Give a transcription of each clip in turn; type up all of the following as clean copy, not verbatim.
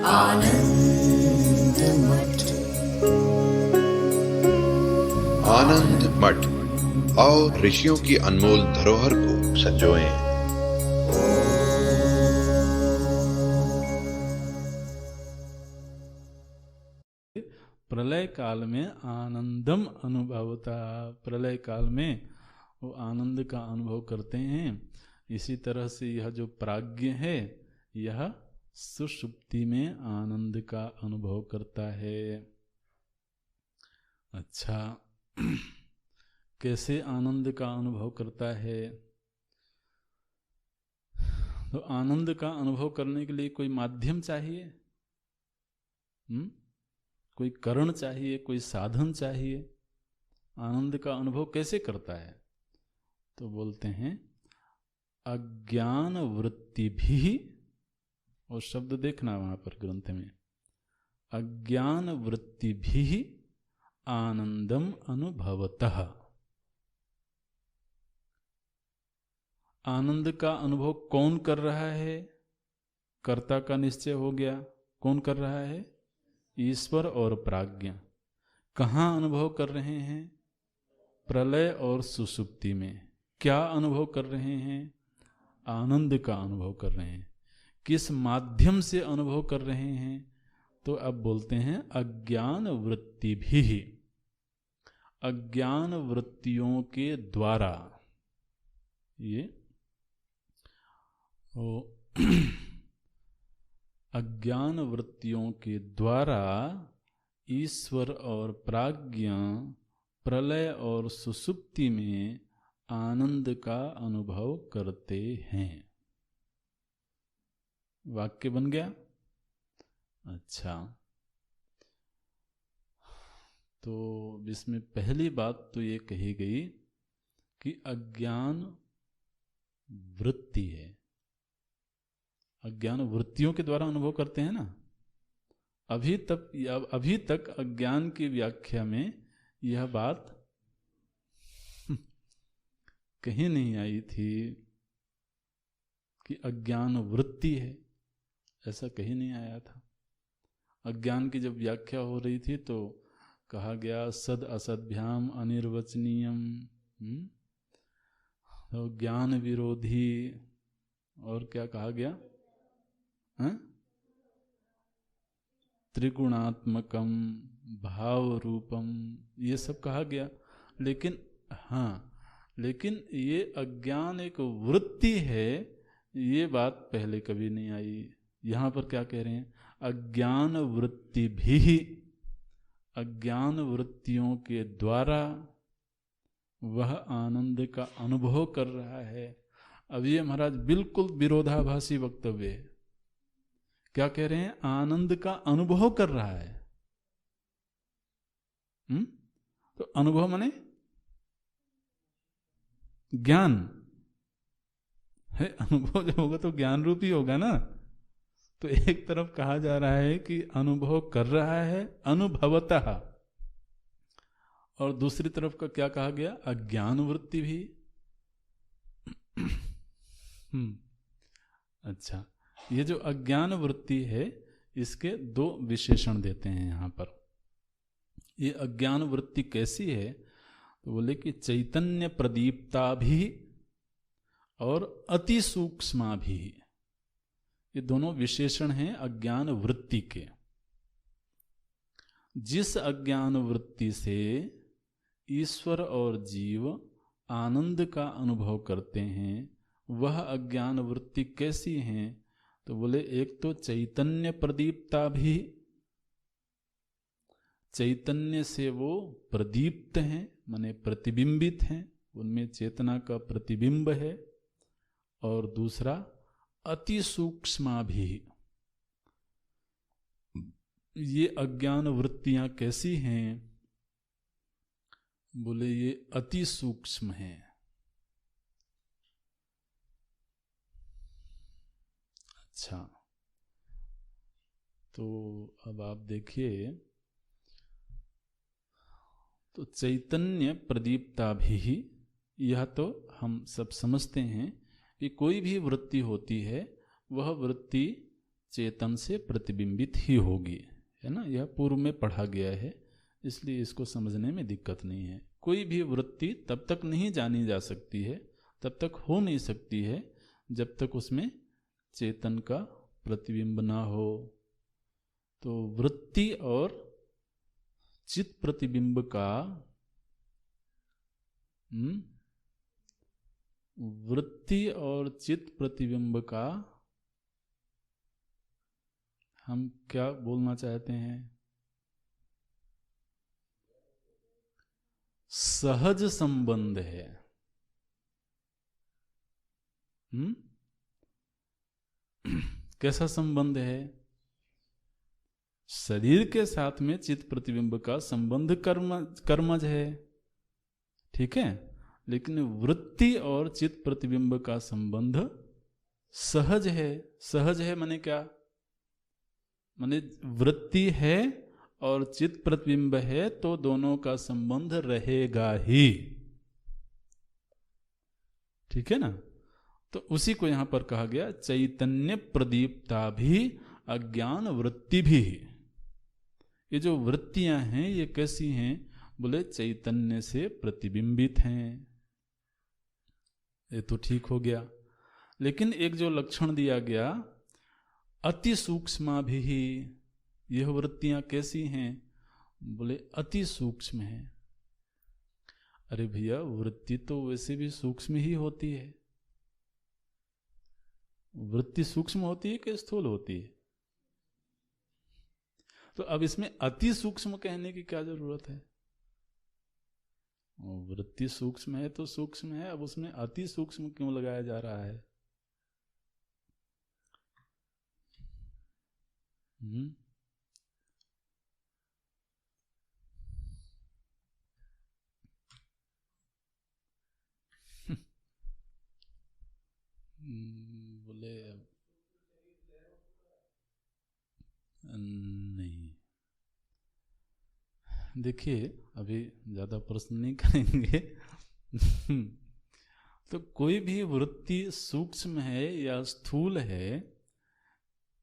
आनंद मठ। आनंद मठ और ऋषियों की अनमोल धरोहर को संजोएं। प्रलय काल में आनंदम अनुभवता, प्रलय काल में वो आनंद का अनुभव करते हैं। इसी तरह से यह जो प्राज्ञ है यह सुषुप्ति में आनंद का अनुभव करता है। अच्छा, कैसे आनंद का अनुभव करता है? तो आनंद का अनुभव करने के लिए कोई माध्यम चाहिए, कोई कारण चाहिए, कोई साधन चाहिए। आनंद का अनुभव कैसे करता है? तो बोलते हैं अज्ञान वृत्ति भी, और शब्द देखना वहां पर ग्रंथ में, अज्ञान वृत्ति भी आनंदम अनुभवतः। आनंद का अनुभव कौन कर रहा है? कर्ता का निश्चय हो गया। कौन कर रहा है? ईश्वर और प्राज्ञ। कहाँ अनुभव कर रहे हैं? प्रलय और सुषुप्ति में। क्या अनुभव कर रहे हैं? आनंद का अनुभव कर रहे हैं। किस माध्यम से अनुभव कर रहे हैं? तो अब बोलते हैं अज्ञान वृत्ति भी, अज्ञान वृत्तियों के द्वारा। ये अज्ञान वृत्तियों के द्वारा ईश्वर और प्राज्ञ प्रलय और सुषुप्ति में आनंद का अनुभव करते हैं। वाक्य बन गया। अच्छा, तो इसमें पहली बात तो ये कही गई कि अज्ञान वृत्ति है। अज्ञान वृत्तियों के द्वारा अनुभव करते हैं ना। अभी तक अज्ञान की व्याख्या में यह बात कहीं नहीं आई थी कि अज्ञान वृत्ति है, ऐसा कहीं नहीं आया था। अज्ञान की जब व्याख्या हो रही थी तो कहा गया सद असद्भ्याम अनिर्वचनीयम, तो ज्ञान विरोधी, और क्या कहा गया? त्रिगुणात्मकम भाव रूपम, ये सब कहा गया। लेकिन ये अज्ञान एक वृत्ति है, ये बात पहले कभी नहीं आई। यहां पर क्या कह रहे हैं? अज्ञान वृत्ति भी, अज्ञान वृत्तियों के द्वारा वह आनंद का अनुभव कर रहा है। अब ये महाराज बिल्कुल विरोधाभासी वक्तव्य है। क्या कह रहे हैं? आनंद का अनुभव कर रहा है। तो अनुभव माने ज्ञान है। अनुभव जब होगा तो ज्ञान रूपी होगा ना। तो एक तरफ कहा जा रहा है कि अनुभव कर रहा है अनुभवतः, और दूसरी तरफ का क्या कहा गया? अज्ञान वृत्ति भी। अच्छा, ये जो अज्ञान वृत्ति है इसके दो विशेषण देते हैं यहां पर। ये अज्ञान वृत्ति कैसी है? तो बोले कि चैतन्य प्रदीप्ता भी और अति सूक्ष्मा भी। ये दोनों विशेषण हैं अज्ञान वृत्ति के। जिस अज्ञान वृत्ति से ईश्वर और जीव आनंद का अनुभव करते हैं वह अज्ञान वृत्ति कैसी हैं? तो बोले एक तो चैतन्य प्रदीप्ता भी, चैतन्य से वो प्रदीप्त हैं माने प्रतिबिंबित हैं, उनमें चेतना का प्रतिबिंब है। और दूसरा अति सूक्ष्मा भी। ये अज्ञान वृत्तियां कैसी हैं? बोले ये अति सूक्ष्म हैं। अच्छा, तो अब आप देखिए, तो चैतन्य प्रदीप्ता भी, यह तो हम सब समझते हैं कि कोई भी वृत्ति होती है वह वृत्ति चेतन से प्रतिबिंबित ही होगी, है ना। यह पूर्व में पढ़ा गया है, इसलिए इसको समझने में दिक्कत नहीं है। कोई भी वृत्ति तब तक नहीं जानी जा सकती है, तब तक हो नहीं सकती है जब तक उसमें चेतन का प्रतिबिंब ना हो। तो वृत्ति और चित प्रतिबिंब का वृत्ति और चित प्रतिबिंब का हम क्या बोलना चाहते हैं? सहज संबंध है। कैसा संबंध है? शरीर के साथ में चित्त प्रतिबिंब का संबंध कर्मज है, ठीक है। लेकिन वृत्ति और चित्त प्रतिबिंब का संबंध सहज है। सहज है माने क्या? माने वृत्ति है और चित्त प्रतिबिंब है तो दोनों का संबंध रहेगा ही, ठीक है ना। तो उसी को यहां पर कहा गया चैतन्य प्रदीप्ता भी अज्ञान वृत्ति भी। ये जो वृत्तियां हैं ये कैसी हैं? बोले चैतन्य से प्रतिबिंबित हैं। ये तो ठीक हो गया। लेकिन एक जो लक्षण दिया गया अति सूक्ष्म भी, यह वृत्तियां कैसी हैं? बोले अति सूक्ष्म है। अरे भैया वृत्ति तो वैसे भी सूक्ष्म ही होती है। वृत्ति सूक्ष्म होती है कि स्थूल होती है? तो अब इसमें अति सूक्ष्म कहने की क्या जरूरत है? वृत्ति सूक्ष्म है तो सूक्ष्म है, अब उसमें अति सूक्ष्म क्यों लगाया जा रहा है? बोले नहीं, देखिए अभी ज़्यादा प्रश्न नहीं करेंगे। तो कोई भी वृत्ति सूक्ष्म है या स्थूल है,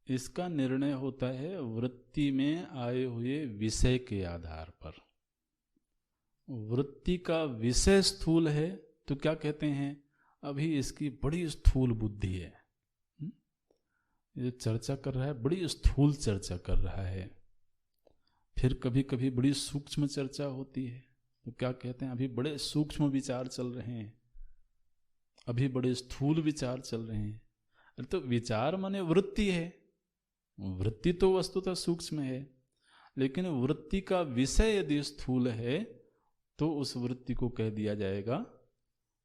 इसका निर्णय होता है वृत्ति में आए हुए विषय के आधार पर। वृत्ति का विषय स्थूल है तो क्या कहते हैं? अभी इसकी बड़ी स्थूल बुद्धि है, ये चर्चा कर रहा है, बड़ी स्थूल चर्चा कर रहा है। फिर कभी कभी बड़ी सूक्ष्म चर्चा होती है तो क्या कहते हैं? अभी बड़े सूक्ष्म विचार चल रहे हैं, अभी बड़े स्थूल विचार चल रहे हैं। अरे तो विचार माने वृत्ति है, वृत्ति तो वस्तुतः सूक्ष्म है, लेकिन वृत्ति का विषय यदि स्थूल है तो उस वृत्ति को कह दिया जाएगा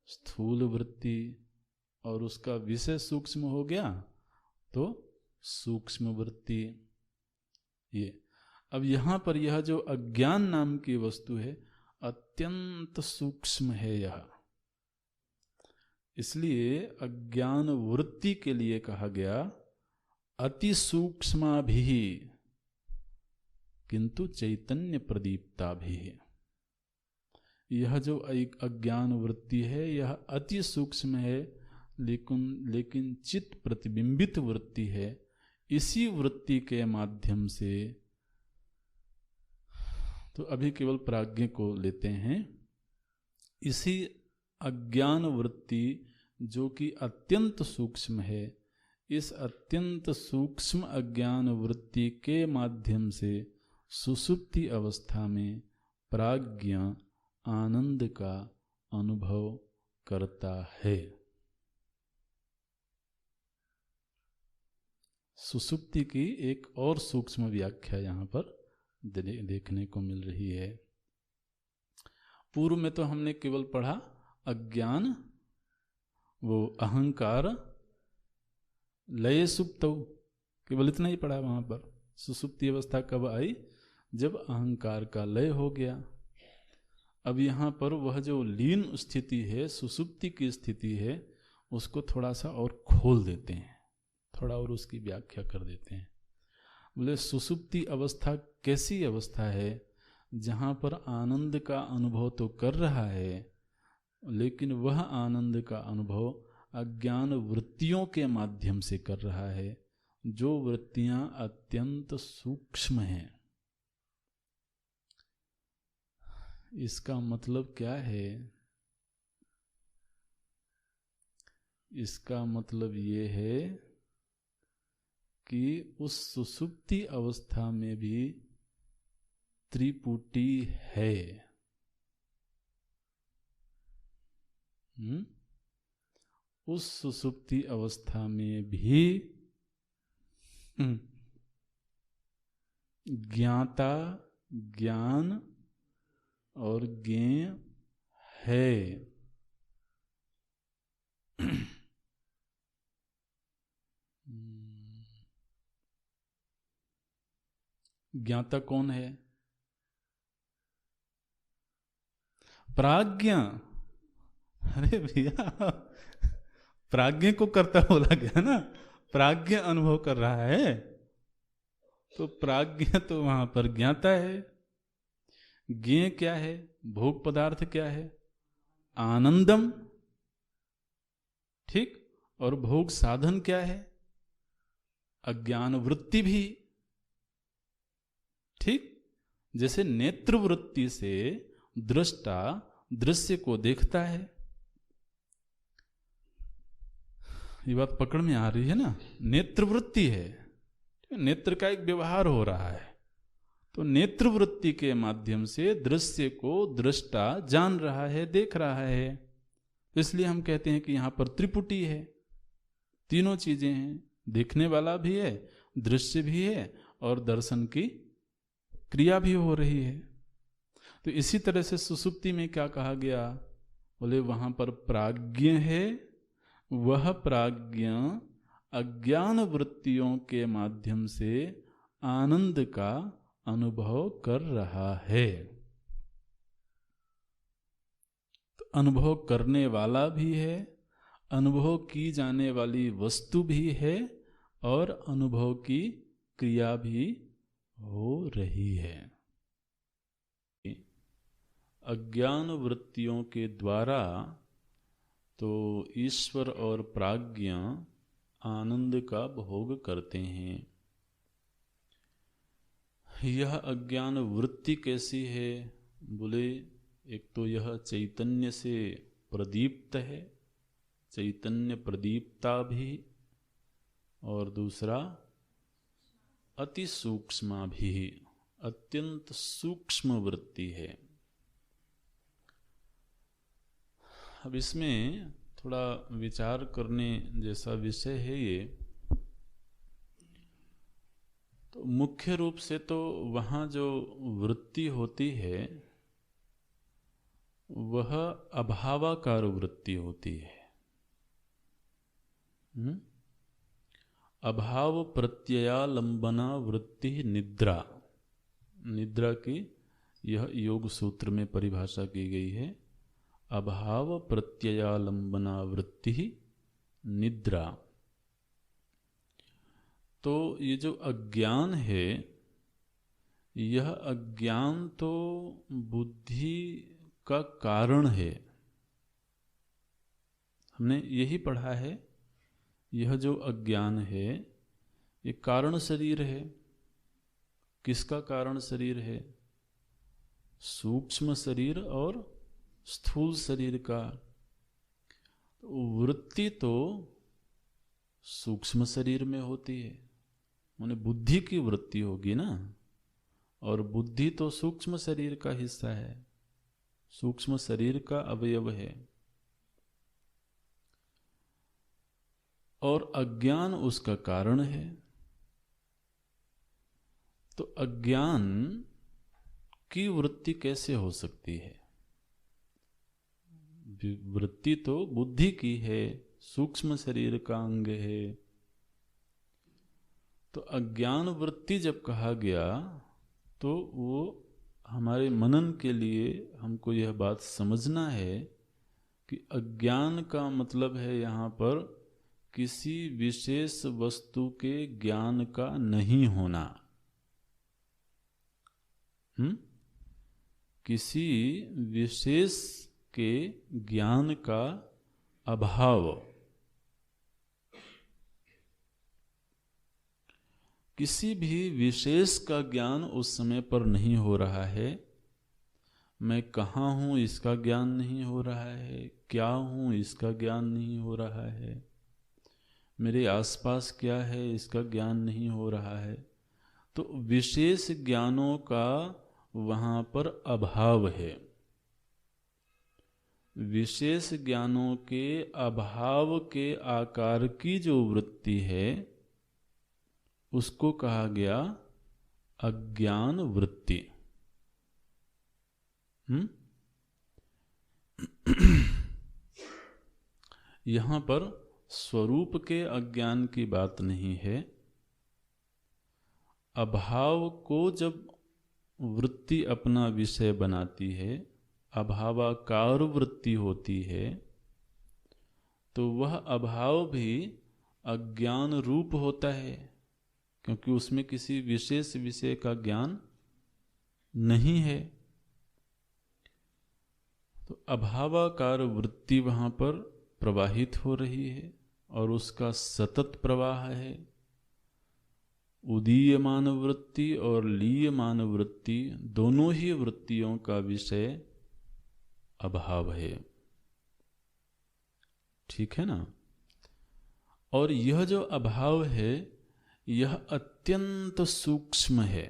स्थूल वृत्ति, और उसका विषय सूक्ष्म हो गया तो सूक्ष्म वृत्ति। ये अब यहां पर यह जो अज्ञान नाम की वस्तु है अत्यंत सूक्ष्म है यह, इसलिए अज्ञान वृत्ति के लिए कहा गया अति सूक्ष्मा भी किंतु चैतन्य प्रदीप्ता भी। यह जो एक अज्ञान वृत्ति है यह अति सूक्ष्म है, लेकिन चित्त प्रतिबिंबित वृत्ति है। इसी वृत्ति के माध्यम से, तो अभी केवल प्राज्ञ को लेते हैं, इसी अज्ञान वृत्ति जो कि अत्यंत सूक्ष्म है, इस अत्यंत सूक्ष्म अज्ञान वृत्ति के माध्यम से सुषुप्ति अवस्था में प्राज्ञ आनंद का अनुभव करता है। सुषुप्ति की एक और सूक्ष्म व्याख्या यहाँ पर देखने को मिल रही है। पूर्व में तो हमने केवल पढ़ा अज्ञान, वो अहंकार, लय सुप्तौ, केवल इतना ही पढ़ा वहाँ पर। सुषुप्ति अवस्था कब आई? जब अहंकार का लय हो गया। अब यहाँ पर वह जो लीन स्थिति है, सुषुप्ति की स्थिति है, उसको थोड़ा सा और खोल देते हैं, थोड़ा और उसकी व्याख्या कर देते हैं। बोले सुषुप्ति अवस्था कैसी अवस्था है? जहाँ पर आनंद का अनुभव तो कर रहा है, लेकिन वह आनंद का अनुभव अज्ञान वृत्तियों के माध्यम से कर रहा है, जो वृत्तियां अत्यंत सूक्ष्म हैं। इसका मतलब क्या है? इसका मतलब ये है कि उस सुषुप्ति अवस्था में भी त्रिपुटी है। उस सुषुप्ति अवस्था में भी ज्ञाता, ज्ञान और ज्ञेय है। ज्ञाता कौन है? प्राज्ञ। अरे भैया, प्राज्ञ को कर्ता बोला गया ना, प्राज्ञ अनुभव कर रहा है, तो प्राज्ञ तो वहां पर ज्ञाता है। ज्ञेय क्या है? भोग पदार्थ क्या है? आनंदम। ठीक। और भोग साधन क्या है? अज्ञान वृत्ति भी। ठीक। जैसे नेत्र वृत्ति से दृष्टा दृश्य को देखता है। ये बात पकड़ में आ रही है ना? नेत्र वृत्ति है, नेत्र का एक व्यवहार हो रहा है, तो नेत्र वृत्ति के माध्यम से दृश्य को दृष्टा जान रहा है, देख रहा है। तो इसलिए हम कहते हैं कि यहां पर त्रिपुटी है, तीनों चीजें हैं, देखने वाला भी है, दृश्य भी है, और दर्शन की क्रिया भी हो रही है। तो इसी तरह से सुषुप्ति में क्या कहा गया? बोले वहां पर प्राज्ञ है, वह प्राज्ञ अज्ञान वृत्तियों के माध्यम से आनंद का अनुभव कर रहा है। तो अनुभव करने वाला भी है, अनुभव की जाने वाली वस्तु भी है, और अनुभव की क्रिया भी हो रही है। अज्ञान वृत्तियों के द्वारा तो ईश्वर और प्राज्ञ आनंद का भोग करते हैं। यह अज्ञान वृत्ति कैसी है? बोले एक तो यह चैतन्य से प्रदीप्त है, चैतन्य प्रदीप्ता भी, और दूसरा अति सूक्ष्म भी, अत्यंत सूक्ष्म वृत्ति है। अब इसमें थोड़ा विचार करने जैसा विषय है ये। तो मुख्य रूप से तो वहाँ जो वृत्ति होती है वह अभावाकार वृत्ति होती है। अभाव प्रत्ययालंबना वृत्ति निद्रा, निद्रा की यह योग सूत्र में परिभाषा की गई है। अभाव प्रत्ययालंबना वृत्ति निद्रा। तो ये जो अज्ञान है, यह अज्ञान तो बुद्धि का कारण है। हमने यही पढ़ा है, यह जो अज्ञान है ये कारण शरीर है। किसका कारण शरीर है? सूक्ष्म शरीर और स्थूल शरीर का। तो वृत्ति तो सूक्ष्म शरीर में होती है, माने बुद्धि की वृत्ति होगी ना, और बुद्धि तो सूक्ष्म शरीर का हिस्सा है, सूक्ष्म शरीर का अवयव है। और अज्ञान उसका कारण है। तो अज्ञान की वृत्ति कैसे हो सकती है? वृत्ति तो बुद्धि की है, सूक्ष्म शरीर का अंग है। तो अज्ञान वृत्ति जब कहा गया तो वो हमारे मनन के लिए हमको यह बात समझना है कि अज्ञान का मतलब है यहाँ पर किसी विशेष वस्तु के ज्ञान का नहीं होना। किसी विशेष के ज्ञान का अभाव। किसी भी विशेष का ज्ञान उस समय पर नहीं हो रहा है। मैं कहाँ हूँ इसका ज्ञान नहीं हो रहा है, क्या हूँ इसका ज्ञान नहीं हो रहा है, मेरे आसपास क्या है इसका ज्ञान नहीं हो रहा है। तो विशेष ज्ञानों का वहाँ पर अभाव है। विशेष ज्ञानों के अभाव के आकार की जो वृत्ति है उसको कहा गया अज्ञान वृत्ति। यहाँ पर स्वरूप के अज्ञान की बात नहीं है। अभाव को जब वृत्ति अपना विषय बनाती है, अभावाकार वृत्ति होती है, तो वह अभाव भी अज्ञान रूप होता है, क्योंकि उसमें किसी विशेष विषय का ज्ञान नहीं है। तो अभावाकार वृत्ति वहाँ पर प्रवाहित हो रही है और उसका सतत प्रवाह है। उदीयमान वृत्ति और लीयमान वृत्ति दोनों ही वृत्तियों का विषय अभाव है। ठीक है ना। और यह जो अभाव है यह अत्यंत सूक्ष्म है।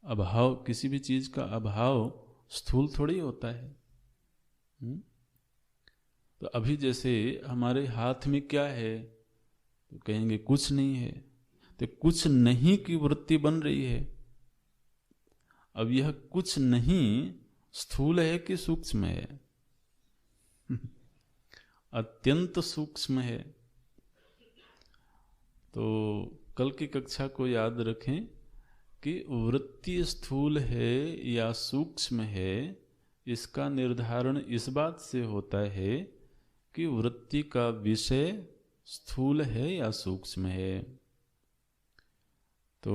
अभाव, किसी भी चीज का अभाव स्थूल थोड़ी होता है। तो अभी जैसे हमारे हाथ में क्या है तो कहेंगे कुछ नहीं है, तो कुछ नहीं की वृत्ति बन रही है। अब यह कुछ नहीं स्थूल है कि सूक्ष्म है? अत्यंत सूक्ष्म है। तो कल की कक्षा को याद रखें कि वृत्ति स्थूल है या सूक्ष्म है, इसका निर्धारण इस बात से होता है कि वृत्ति का विषय स्थूल है या सूक्ष्म है। तो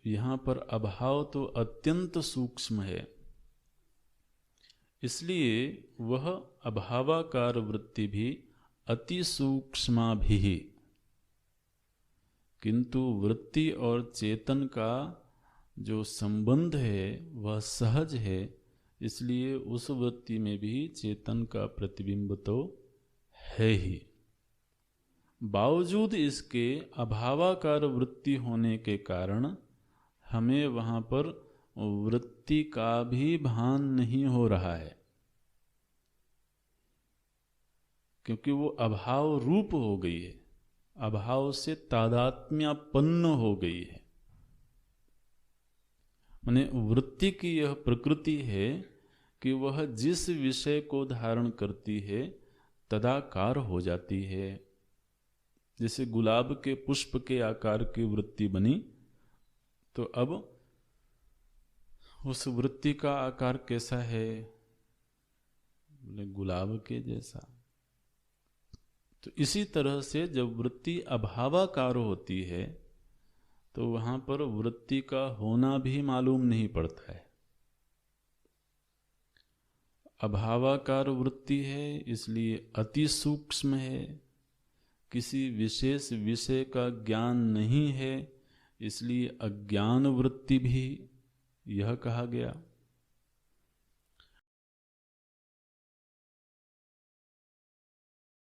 यहाँ पर अभाव तो अत्यंत सूक्ष्म है, इसलिए वह अभावाकार वृत्ति भी अति सूक्ष्मा भी, किंतु वृत्ति और चेतन का जो संबंध है वह सहज है, इसलिए उस वृत्ति में भी चेतन का प्रतिबिंब तो है ही। बावजूद इसके अभावाकार वृत्ति होने के कारण हमें वहाँ पर वृत्ति का भी भान नहीं हो रहा है, क्योंकि वो अभाव रूप हो गई है, अभाव से तादात्म्यपन्न हो गई है। माने वृत्ति की यह प्रकृति है कि वह जिस विषय को धारण करती है तदाकार हो जाती है। जैसे गुलाब के पुष्प के आकार की वृत्ति बनी, तो अब उस वृत्ति का आकार कैसा है? बोले गुलाब के जैसा। तो इसी तरह से जब वृत्ति अभावाकार होती है तो वहां पर वृत्ति का होना भी मालूम नहीं पड़ता है। अभावाकार वृत्ति है इसलिए अति सूक्ष्म है, किसी विशेष विषय का ज्ञान नहीं है इसलिए अज्ञान वृत्ति भी, यह कहा गया।